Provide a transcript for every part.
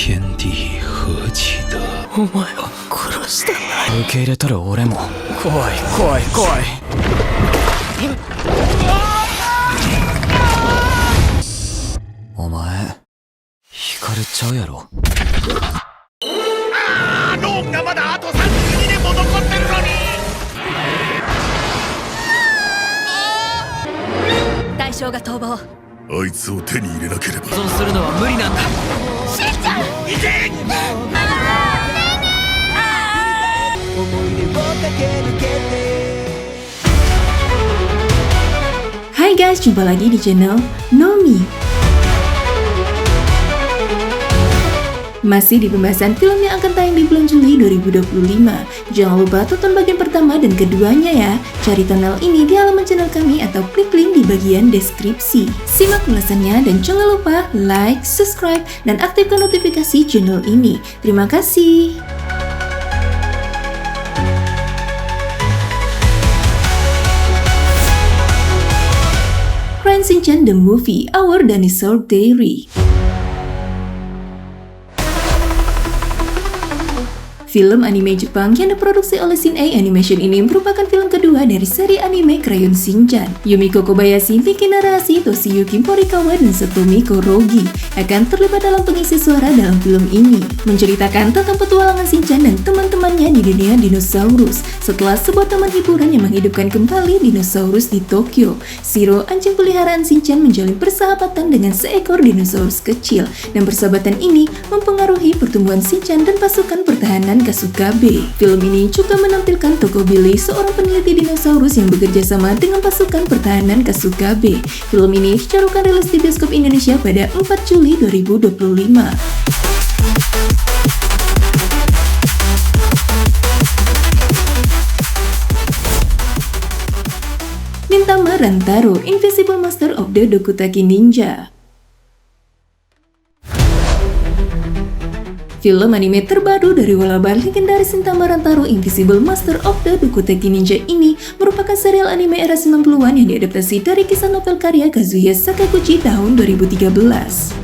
天地何其德。お前を殺したんだ。受け入れとる俺も怖い怖い怖い。お前光っちゃうやろ。ローンがまだあと32年も残ってるのに。大将が逃亡。あいつを手に入れなければ。そうするのは無理なんだ。しんちゃん行け。Hai guys, jumpa lagi di channel Nomi. Masih di pembahasan film yang akan tayang di bulan Juli 2025. Jangan lupa tonton bagian pertama dan keduanya ya. Cari channel ini di halaman channel kami atau klik link di bagian deskripsi. Simak ulasannya dan jangan lupa like, subscribe, dan aktifkan notifikasi channel ini. Terima kasih. Crayon Shinchan The Movie, Our Dinosaur Diary. Film anime Jepang yang diproduksi oleh Shin-Ei Animation ini merupakan film kedua dari seri anime Crayon Shinchan. Yumiko Kobayashi, Miki Narasi, Toshiyuki Morikawa, dan Satomi Korogi akan terlibat dalam pengisi suara dalam film ini, menceritakan tentang petualangan Shinchan dan teman-temannya di dunia dinosaurus setelah sebuah taman hiburan yang menghidupkan kembali dinosaurus di Tokyo. Shiro, anjing peliharaan Shinchan, menjalin persahabatan dengan seekor dinosaurus kecil, dan persahabatan ini mempengaruhi pertumbuhan Shinchan dan pasukan pertahanan Kasugabe. Film ini juga menampilkan tokoh Billy, seorang peneliti dinosaurus yang bekerja sama dengan pasukan pertahanan Kasugabe. Film ini dicarukan rilis di bioskop Indonesia pada 4 Juli 2025. Gintama Rantaro, Invisible Master of the Dokutaki Ninja. Film anime terbaru dari walabar legendaris Gintama Rantaro, Invisible Master of the Dokutaki Ninja ini merupakan serial anime era 90-an yang diadaptasi dari kisah novel karya Kazuya Sakaguchi tahun 2013.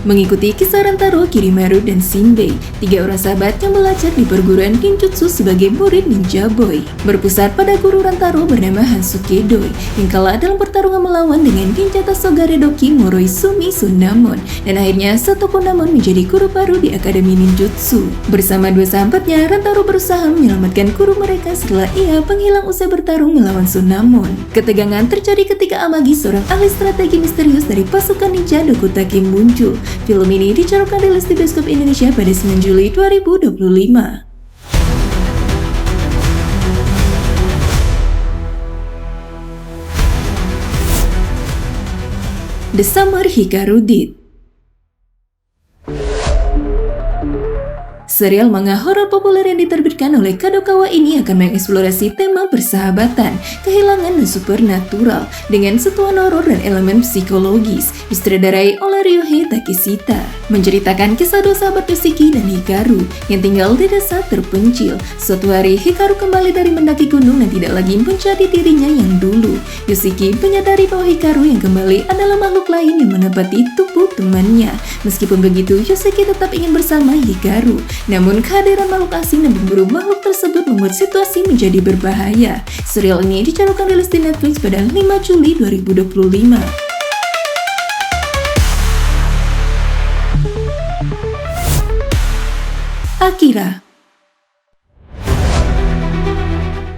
Mengikuti kisah Rantaro, Kirimaru, dan Shinbei, tiga orang sahabat yang belajar di perguruan ninjutsu sebagai murid Ninja Boy. Berpusat pada guru Rantaro bernama Hansuke Doi yang kalah dalam pertarungan melawan dengan ninja Tasogare Doki Moroizumi Sunamon, dan akhirnya Satoko Namon menjadi guru baru di Akademi Ninjutsu. Bersama dua sahabatnya, Rantaro berusaha menyelamatkan guru mereka setelah ia menghilang usai bertarung melawan Sunamon. Ketegangan terjadi ketika Amagi, seorang ahli strategi misterius dari pasukan ninja Dokutaki, muncul. Film ini dicarukan rilis di bioskop Indonesia pada 9 Juli 2025. The Summer Hikaru Did. Serial manga horor populer yang diterbitkan oleh Kadokawa ini akan mengeksplorasi tema persahabatan, kehilangan, dan supernatural dengan sentuhan horor dan elemen psikologis. Disutradarai oleh Ryuhei Takeshita, menceritakan kisah dua sahabat Yoshiki dan Hikaru yang tinggal di desa terpencil. Suatu hari Hikaru kembali dari mendaki gunung dan tidak lagi menjadi dirinya yang dulu. Yoshiki menyadari bahwa Hikaru yang kembali adalah makhluk lain yang menempati tubuh temannya. Meskipun begitu, Yoshiki tetap ingin bersama Hikaru. Namun kehadiran makhluk asing dan pemburu makhluk tersebut membuat situasi menjadi berbahaya. Serial ini dicarukan rilis di Netflix pada 5 Juli 2025. Akira.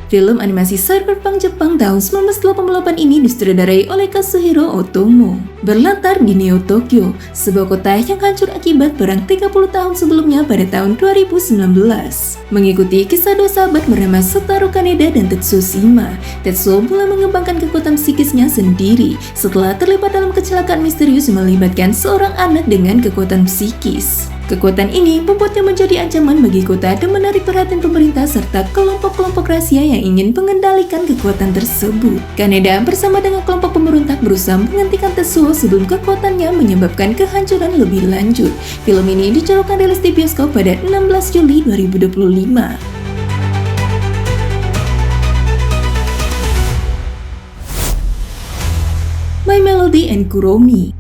Film animasi cyberpunk Jepang tahun 1988 ini disutradarai oleh Kazuhiro Otomo. Berlatar di Neo Tokyo, sebuah kota yang hancur akibat perang 30 tahun sebelumnya pada tahun 2019. Mengikuti kisah dua sahabat bernama Sotaro Kaneda dan Tetsuo Shima, Tetsuo mulai mengembangkan kekuatan psikisnya sendiri setelah terlibat dalam kecelakaan misterius yang melibatkan seorang anak dengan kekuatan psikis. Kekuatan ini membuatnya menjadi ancaman bagi kota dan menarik perhatian pemerintah serta kelompok-kelompok rahasia yang ingin mengendalikan kekuatan tersebut. Kaneda bersama dengan kelompok pemberontak berusaha menghentikan Tetsuo sebelum kekuatannya menyebabkan kehancuran lebih lanjut. Film ini dicarukan rilis di bioskop pada 16 Juli 2025. My Melody and Kuromi.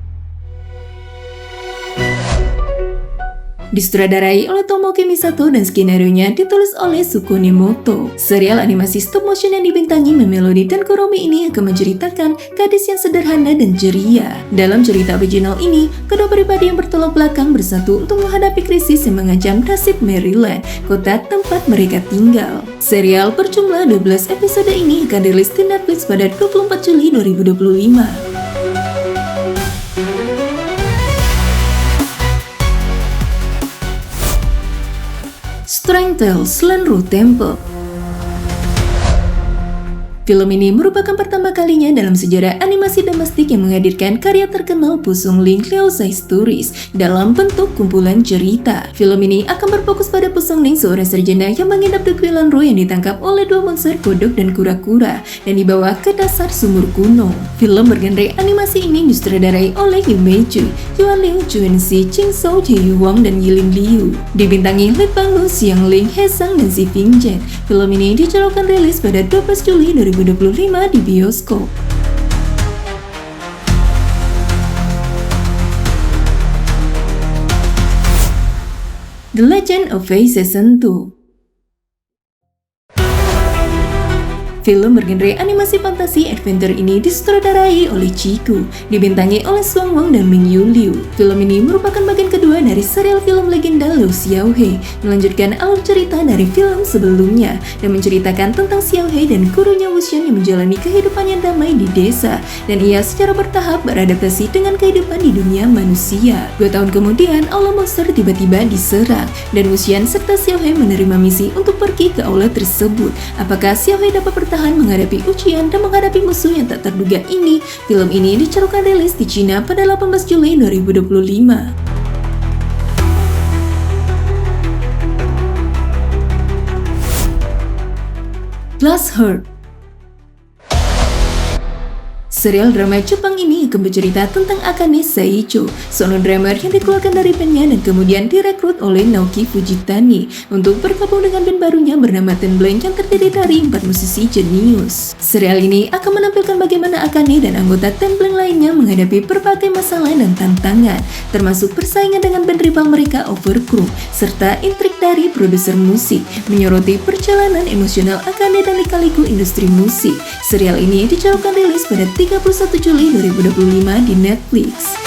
Disutradarai oleh Tomoki Misato dan skenarionya ditulis oleh Sukune Moto. Serial animasi stop motion yang dibintangi Mamelody dan Kuromi ini akan menceritakan gadis yang sederhana dan ceria. Dalam cerita original ini, kedua pribadi yang bertolak belakang bersatu untuk menghadapi krisis yang mengancam nasib Maryland, kota tempat mereka tinggal. Serial berjumlah 12 episode ini akan dirilis di Netflix pada 24 Juli 2025. Strange Tales Slenru Temple. Film ini merupakan pertama kalinya dalam sejarah animasi domestik yang menghadirkan karya terkenal Pusung Ling Liaosai Stories dalam bentuk kumpulan cerita. Film ini akan berfokus pada Pusung Ling, seorang sarjana yang menginap di Kuilan Ro yang ditangkap oleh dua monster kodok dan kura-kura dan dibawa ke dasar sumur kuno. Film bergenre animasi ini disutradarai oleh Yu Meiju, Yuan Liu, Juan Si, Ching Shou, Yu Wang, dan Yilin Liu. Dibintangi Li Banglu, Xiang Ling, He Sang, dan Si Pingzhen. Film ini dijadwalkan rilis pada 12 Juli 2025 di bioskop. The Legend of Fei Season 2. Film bergenre animasi fantasi adventure ini disutradarai oleh Chiku, dibintangi oleh Song Wang dan Ming Yu Liu. Film ini merupakan bagian kedua dari serial film legenda Liu Xiaohei, melanjutkan alur cerita dari film sebelumnya dan menceritakan tentang Xiaohei dan gurunya Wuxian yang menjalani kehidupan yang damai di desa, dan ia secara bertahap beradaptasi dengan kehidupan di dunia manusia. 2 tahun kemudian, aula monster tiba-tiba diserang, dan Wuxian serta Xiaohei menerima misi untuk pergi ke aula tersebut. Apakah Xiaohei dapat bertahan menghadapi ujian dan menghadapi musuh yang tak terduga ini? Film ini dijadwalkan rilis di Cina pada 18 Juli 2025. Glass Heart. Serial drama Jepang ini akan bercerita tentang Akane Saicho, seorang drummer yang dikeluarkan dari bandnya dan kemudian direkrut oleh Naoki Fujitani untuk bergabung dengan band barunya bernama Ten Blank yang terdiri dari 4 musisi jenius. Serial ini akan menampilkan bagaimana Akane dan anggota Ten Blank lainnya menghadapi berbagai masalah dan tantangan, termasuk persaingan dengan band rival mereka Overcrow, serta intrik dari produser musik, menyoroti perjalanan emosional Akane dan lika-liku industri musik. Serial ini dijadwalkan rilis pada 31 Juli 2025 di Netflix.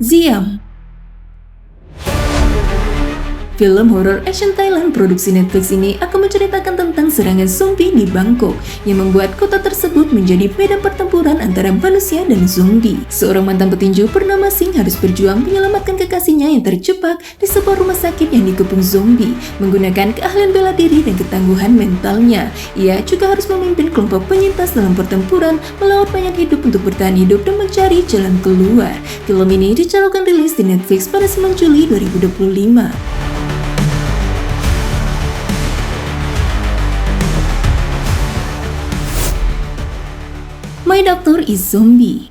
Ziam. Film horor action Thailand produksi Netflix ini akan menceritakan tentang serangan zombie di Bangkok yang membuat kota tersebut menjadi medan pertempuran antara manusia dan zombie. Seorang mantan petinju bernama Singh harus berjuang menyelamatkan kekasihnya yang terjebak di sebuah rumah sakit yang dikepung zombie menggunakan keahlian bela diri dan ketangguhan mentalnya. Ia juga harus memimpin kelompok penyintas dalam pertempuran melawan banyak hidup untuk bertahan hidup dan mencari jalan keluar. Film ini dijadwalkan rilis di Netflix pada 9 Juli 2025. My Doctor is Zombie.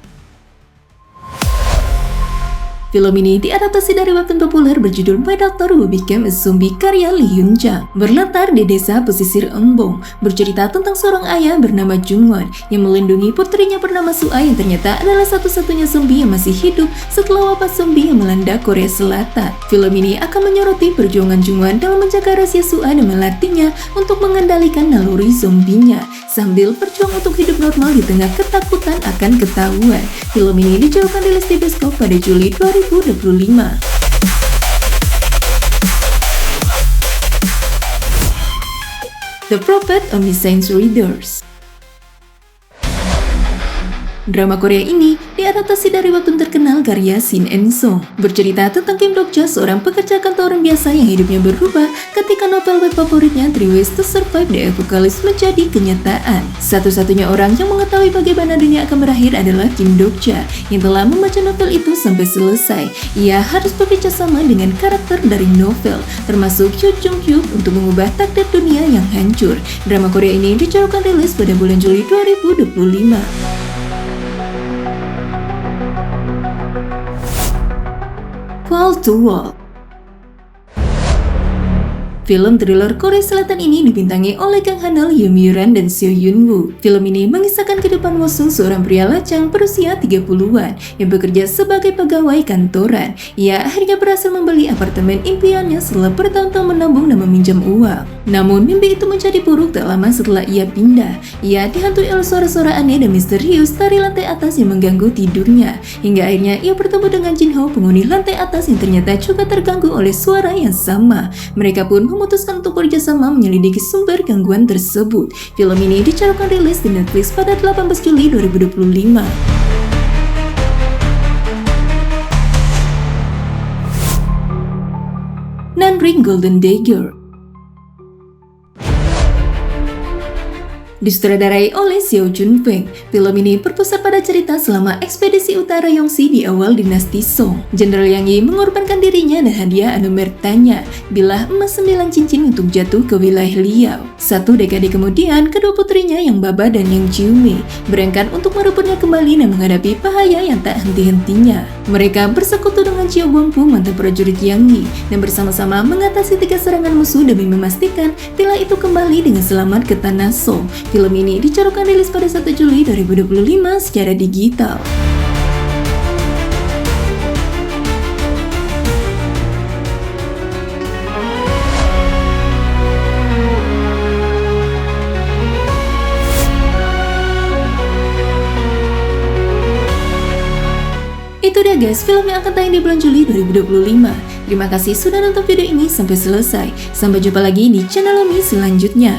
Film ini diadaptasi dari webtoon populer berjudul My Doctor Who Became a Zombie karya Lee Hyun Jang. Berlatar di desa pesisir Embong, bercerita tentang seorang ayah bernama Jungwon yang melindungi putrinya bernama Su'a yang ternyata adalah satu-satunya zombie yang masih hidup setelah wabah zombie yang melanda Korea Selatan. Film ini akan menyoroti perjuangan Jungwon dalam menjaga rahasia Su'a dan melatihnya untuk mengendalikan naluri zombinya sambil berjuang untuk hidup normal di tengah ketakutan akan ketahuan. Film ini dijadwalkan rilis di bioskop pada Juli 2025. The Prophet Omniscience Readers. Drama Korea ini diadaptasi dari webtoon terkenal karya Shin En-song, bercerita tentang Kim Dok-ja, seorang pekerja kantoran biasa yang hidupnya berubah ketika novel web favoritnya 3 Ways to Survive the Apocalypse menjadi kenyataan. Satu-satunya orang yang mengetahui bagaimana dunia akan berakhir adalah Kim Dok-ja yang telah membaca novel itu sampai selesai. Ia harus bekerja sama dengan karakter dari novel, termasuk Yoo Jung-hyuk untuk mengubah takdir dunia yang hancur. Drama Korea ini dijadwalkan rilis pada bulan Juli 2025. Wall to Wall. Film thriller Korea Selatan ini dibintangi oleh Kang Hanel, Yoo Mi-ran, dan Seo Yun-woo. Film ini mengisahkan kehidupan Woo-sung, seorang pria lajang berusia 30-an yang bekerja sebagai pegawai kantoran. Ia akhirnya berhasil membeli apartemen impiannya setelah bertahun-tahun menabung dan meminjam uang. Namun mimpi itu menjadi buruk tak lama setelah ia pindah. Ia dihantui oleh suara-suara aneh dan misterius dari lantai atas yang mengganggu tidurnya. Hingga akhirnya ia bertemu dengan Jin Ho, penghuni lantai atas yang ternyata juga terganggu oleh suara yang sama. Mereka pun memutuskan untuk bekerjasama menyelidiki sumber gangguan tersebut. Film ini dicanangkan rilis di Netflix pada 18 Juli 2025. Nanring Golden Dagger disutradarai oleh Seo Jun-feng. Film ini berpusat pada cerita selama ekspedisi utara Yongsi di awal dinasti Song. Jenderal Yang Yi mengorbankan dirinya dan hadiah anumertanya, bilah emas 9 cincin untuk jatuh ke wilayah Liao. 1 dekade kemudian, kedua putrinya Yang Baba dan Yang Jiume berangkat untuk merebutnya kembali dan menghadapi bahaya yang tak henti-hentinya. Mereka bersekutu dengan Chiao Guangfu, mantan prajurit Yang Yi, dan bersama-sama mengatasi 3 serangan musuh demi memastikan villa itu kembali dengan selamat ke tanah Song. Film ini dicanangkan rilis pada 1 Juli 2025 secara digital. Itu dia guys, film yang akan tayang di bulan Juli 2025. Terima kasih sudah nonton video ini sampai selesai. Sampai jumpa lagi di channel Omi selanjutnya.